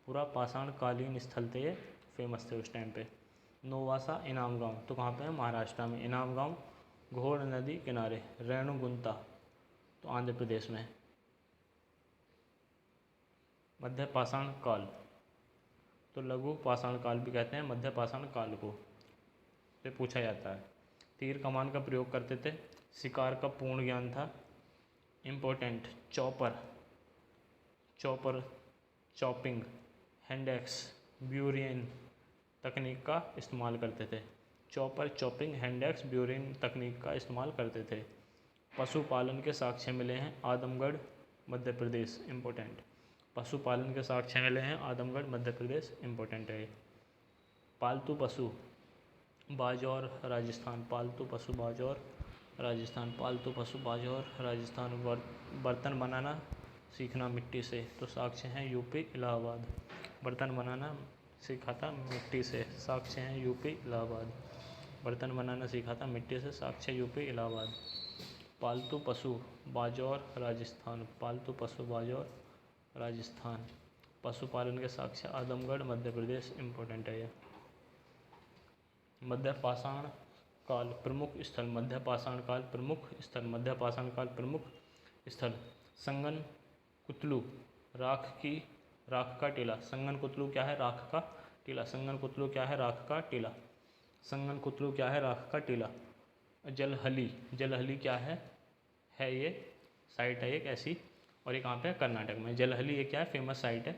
पुरापाषाण कालीन स्थल थे, ये फेमस थे उस टाइम पे। नौवासा इनाम गांव तो कहाँ पे है? महाराष्ट्र में। इनाम गांव घोड़ नदी किनारे। रेणुगुंता तो आंध्र प्रदेश में। मध्य पाषाण काल तो लघु पाषाण काल भी कहते हैं मध्य पाषाण काल को, तो पूछा जाता है। तीर कमान का प्रयोग करते थे। शिकार का पूर्ण ज्ञान था। Important chopper chopping hand axe ब्यूरियन तकनीक का इस्तेमाल करते थे। चॉपर चॉपिंग हैंड एक्स ब्यूरियन तकनीक का इस्तेमाल करते थे। पशुपालन के साक्ष्य मिले हैं आदमगढ़ मध्य प्रदेश। इम्पोर्टेंट पशुपालन के साक्ष्य मिले हैं आदमगढ़ मध्य प्रदेश। इम्पोर्टेंट है। पालतू पशु बाजौर राजस्थान। पालतू पशु बाजौर राजस्थान। पालतू पशु बाजौर राजस्थान। बर्तन बनाना सीखना मिट्टी से, तो साक्ष्य हैं यूपी इलाहाबाद। बर्तन बनाना सीखा था मिट्टी से, साक्ष्य हैं यूपी इलाहाबाद। बर्तन बनाना सीखा था मिट्टी से, साक्ष्य यूपी इलाहाबाद। पालतू पशु बाजौर राजस्थान। पालतू पशु बाजौर राजस्थान। पशुपालन के साक्ष्य आदमगढ़ मध्य प्रदेश। इम्पोर्टेंट है ये। मध्य पाषाण काल प्रमुख स्थल। मध्य पाषाण काल प्रमुख स्थल। मध्य पाषाण काल प्रमुख स्थल संगन कुतलू राख का टीला। संगन कुतलू क्या है? राख का टीला। संगन कुतलू क्या है? राख का टीला। संगन कुतलू क्या है? राख का टीला। जलहली क्या है? ये साइट है एक ऐसी, और ये कहाँ पे है? कर्नाटक में। जलहली ये क्या है? फेमस साइट है,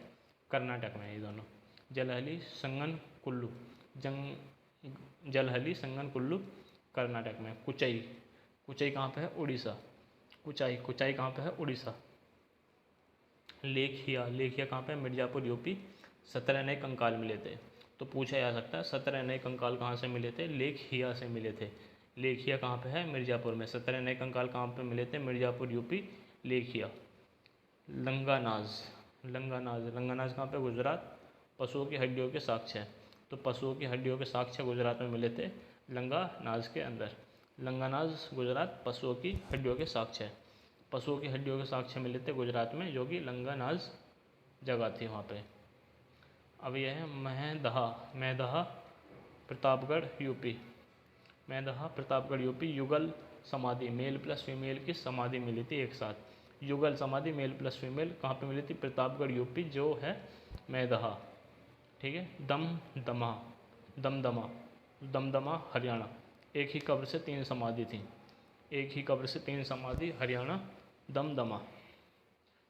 कर्नाटक में ये दोनों। जलहली संगन कुल्लू जलहली संगन कुल्लू कर्नाटक में। कुचई कहाँ पे है? उड़ीसा। कुचाई कहाँ पे है? उड़ीसा। लेखिया कहाँ पे है? मिर्ज़ापुर यूपी। 17 नए कंकाल मिले थे, तो पूछा जा सकता है 17 नए कंकाल कहाँ से मिले थे? लेखिया से मिले थे। लेखिया कहाँ पे है? मिर्ज़ापुर में। 17 नए कंकाल कहाँ पे मिले थे? मिर्ज़ापुर यूपी। लेखिया। लंगानाज कहाँ पे? गुजरात। पशुओं की हड्डियों के साक्ष्य है, तो पशुओं की हड्डियों के साक्ष्य गुजरात में मिले थे, लंगानाज के अंदर। लंगानाज गुजरात पशुओं की हड्डियों के साक्ष्य है। पशुओं की हड्डियों के साक्ष्य मिले थे गुजरात में, जो कि लंगानाज जगह थी वहाँ पे। अब यह है मैदहा प्रतापगढ़ यूपी। मैदहा प्रतापगढ़ यूपी। युगल समाधि मेल प्लस फीमेल की समाधि मिली थी एक साथ। युगल समाधि मेल प्लस फीमेल कहाँ पे मिली थी? प्रतापगढ़ यूपी, जो है मैदहा। ठीक है। दमदमा हरियाणा। एक ही कब्र से 3 समाधि थी। एक ही कब्र से 3 समाधि, हरियाणा। दमदमा।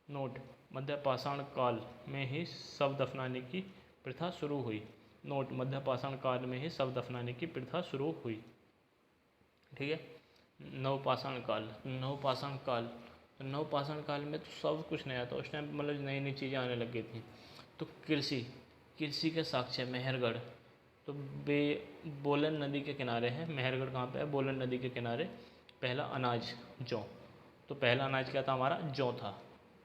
नोट मध्य पाषाण काल में ही शव दफनाने की प्रथा शुरू हुई। नोट मध्य पाषाण काल में ही शव दफनाने की प्रथा शुरू हुई। ठीक है। नवपाषाण काल में तो सब कुछ नया था उस टाइम, मतलब नई नई चीज़ें आने लग गई थी। तो कृषि के साक्ष्य मेहरगढ़, तो बोलन नदी के किनारे है। मेहरगढ़ कहाँ पे है? बोलन नदी के किनारे। पहला अनाज जौ, तो पहला अनाज क्या था हमारा? जौ था।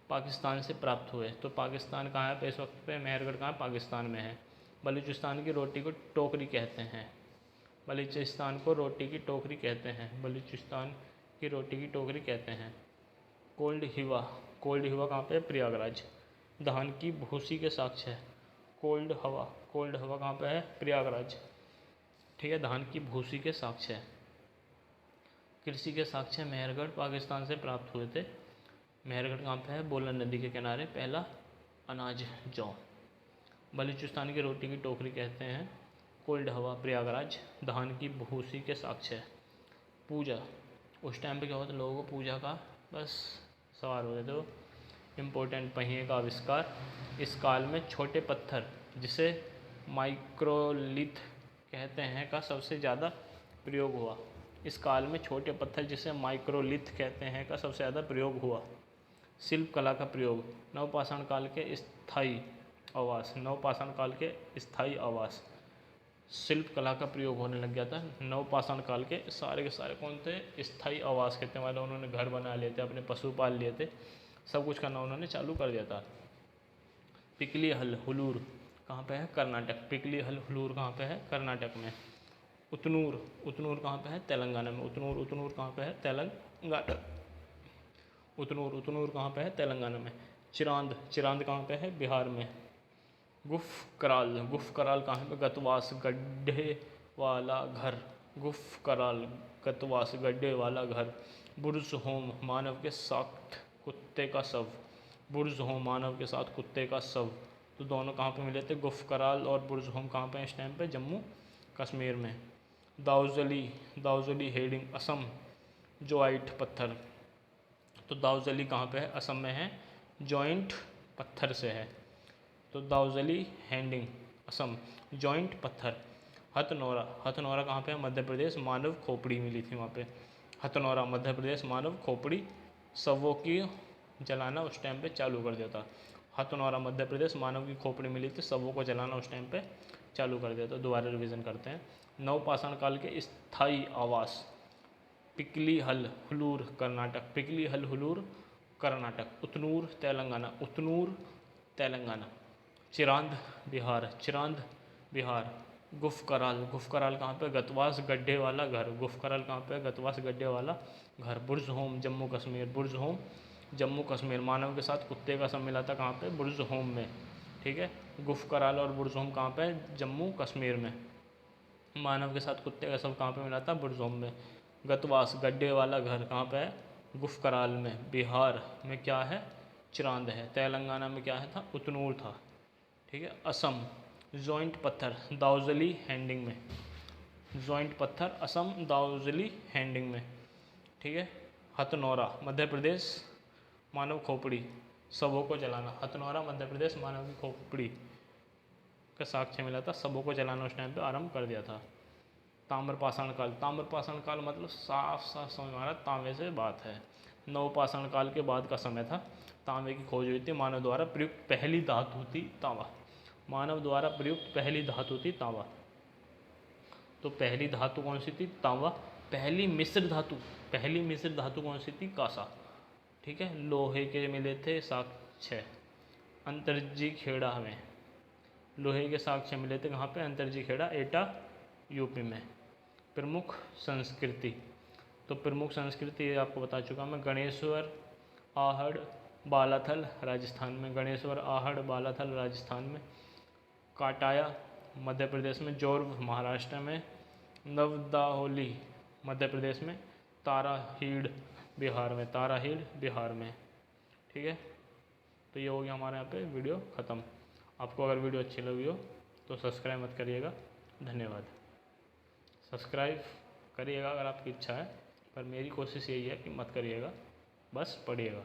पाकिस्तान से प्राप्त हुए, तो पाकिस्तान कहाँ है पे इस वक्त पे? मेहरगढ़ कहाँ? पाकिस्तान में है। बलूचिस्तान की रोटी को टोकरी कहते हैं। बलूचिस्तान को रोटी की टोकरी कहते हैं। बलूचिस्तान की रोटी की टोकरी कहते हैं। कोल्ड हिवा कहाँ पे? प्रयागराज। धान की भूसी के साक्ष्य है। कोल्ड हवा कहाँ पे है? प्रयागराज। ठीक है। धान की भूसी के साक्ष्य है। कृषि के साक्ष्य मेहरगढ़ पाकिस्तान से प्राप्त हुए थे। मेहरगढ़ कहाँ पे है? बोलन नदी के किनारे। पहला अनाज जौ। बलूचिस्तान की रोटी की टोकरी कहते हैं। कोल्ड हवा प्रयागराज। धान की भूसी के साक्ष्य है। पूजा, उस टाइम पे क्या होता? लोगों को पूजा का बस सवार हुए थे वो। इम्पोर्टेंट पहिए का आविष्कार, इस काल में छोटे पत्थर जिसे माइक्रोलिथ कहते हैं का सबसे ज़्यादा प्रयोग हुआ। इस काल में छोटे पत्थर जिसे माइक्रोलिथ कहते हैं का सबसे ज़्यादा प्रयोग हुआ। शिल्प कला का प्रयोग, नवपाषाण काल के स्थायी आवास, नवपाषाण काल के स्थायी आवास, शिल्प कला का प्रयोग होने लग गया था। नवपाषाण काल के सारे कौन थे? स्थायी आवास कहते हैं, मतलब उन्होंने घर बना लिए थे, अपने पशु पाल लिए थे, सब कुछ करना उन्होंने चालू कर दिया था। पिकली हल हुलूर कहाँ पे है? कर्नाटक। पिकली हल हुलूर कहाँ पे है? कर्नाटक में। उतनूर, उतनूर कहाँ पे है? तेलंगाना में। उतनूर, उतनूर कहाँ पे है? तेलंगाना। उतनूर, उतनूर कहाँ पे है? तेलंगाना में। चिरांद, चिरांद कहाँ पे है? बिहार में। गुफ कराल, गुफ कराल कहाँ पे? गतवास, गड्ढे वाला घर। गुफ कराल, गतवास, गड्ढे वाला घर। बुर्ज होम, मानव के साथ कुत्ते का शव। बुर्ज होम, मानव के साथ कुत्ते का शव। तो दोनों कहाँ पे मिले थे? गुफ कराल और बुर्ज होम कहाँ पे? इस टाइम पे जम्मू कश्मीर में। दाउजली, दाउजली हेडिंग, असम। जॉइंट पत्थर, तो दाउजली कहाँ पे है? असम में है, जॉइंट पत्थर से है। तो दाउजली हैंडिंग, असम, जॉइंट पत्थर। हथनौरा, हथनौरा कहाँ पे है? मध्य प्रदेश, मानव खोपड़ी मिली थी वहाँ पे। हथनौरा मध्य प्रदेश, मानव खोपड़ी, शवों की जलाना उस टाइम पे चालू कर दिया था। हथनौरा मध्य प्रदेश, मानव की खोपड़ी मिली थी, शवों को जलाना उस टाइम पे चालू कर दिया था। दोबारा रिवीजन करते हैं। नवपाषाण काल के स्थायी आवास, पिकली हल हुलूर कर्नाटक, पिकली हल हुलूर कर्नाटक। उतनूर तेलंगाना, उतनूर तेलंगाना। चिरांद बिहार, चिरांद बिहार। गुफ कराल, गुफ कराल कहाँ पे? गतवास, गड्ढे वाला घर। गुफ कराल कहाँ पे? गतवास, गड्ढे वाला घर। बुर्ज होम, जम्मू कश्मीर, बुर्ज होम जम्मू कश्मीर। मानव के साथ कुत्ते का सब मिला था कहाँ पे? बुर्ज होम में। ठीक है, गुफ कराल और बुर्ज होम कहाँ पे? जम्मू कश्मीर में। मानव के साथ कुत्ते का सब कहाँ पे मिला था? बुर्ज होम में। गतवास, गड्ढे वाला घर कहाँ पे है? गुफ कराल में। बिहार में क्या है? चिरांद है। तेलंगाना में क्या है था? उतनूर था। ठीक है। असम, जॉइंट पत्थर, दाउजली हैंडिंग में। जॉइंट पत्थर, असम, दाउजली हैंडिंग में। ठीक है। हथनौरा मध्य प्रदेश, मानव खोपड़ी, शवों को जलाना। हथनौरा मध्य प्रदेश, मानव की खोपड़ी का साक्ष्य मिला था, शवों को जलाना उस टाइम पे आरंभ कर दिया था। ताम्रपाषाण काल, ताम्रपाषाण काल मतलब साफ साफ समझ में आ रहा है तांबे से बात है। नवपाषाण काल के बाद का समय था। तांबे की खोज हुई थी, मानव द्वारा प्रयुक्त पहली धातु थी तांबा। मानव द्वारा प्रयुक्त पहली धातु थी तांबा। तो पहली धातु कौन सी थी? तांबा। पहली मिश्र धातु, पहली मिश्र धातु कौन सी थी? कांसा। ठीक है। लोहे के मिले थे साक्ष्य अंतर्जी खेड़ा में। लोहे के साक्ष्य मिले थे कहाँ पे? अंतर्जी खेड़ा, एटा, यूपी में। प्रमुख संस्कृति, तो प्रमुख संस्कृति आपको बता चुका मैं। गणेश्वर, आहड़, बालाथल राजस्थान में। गणेश्वर, आहड़, बालाथल राजस्थान में। काटाया मध्य प्रदेश में। जोर्व महाराष्ट्र में। नवदाहोली मध्य प्रदेश में। ताराहीड़ बिहार में, ताराहीड़ बिहार में। ठीक है। तो ये हो गया हमारे यहाँ पे वीडियो ख़त्म। आपको अगर वीडियो अच्छी लगी हो तो सब्सक्राइब मत करिएगा। धन्यवाद। सब्सक्राइब करिएगा अगर आपकी इच्छा है, पर मेरी कोशिश यही है कि मत करिएगा, बस पढ़िएगा।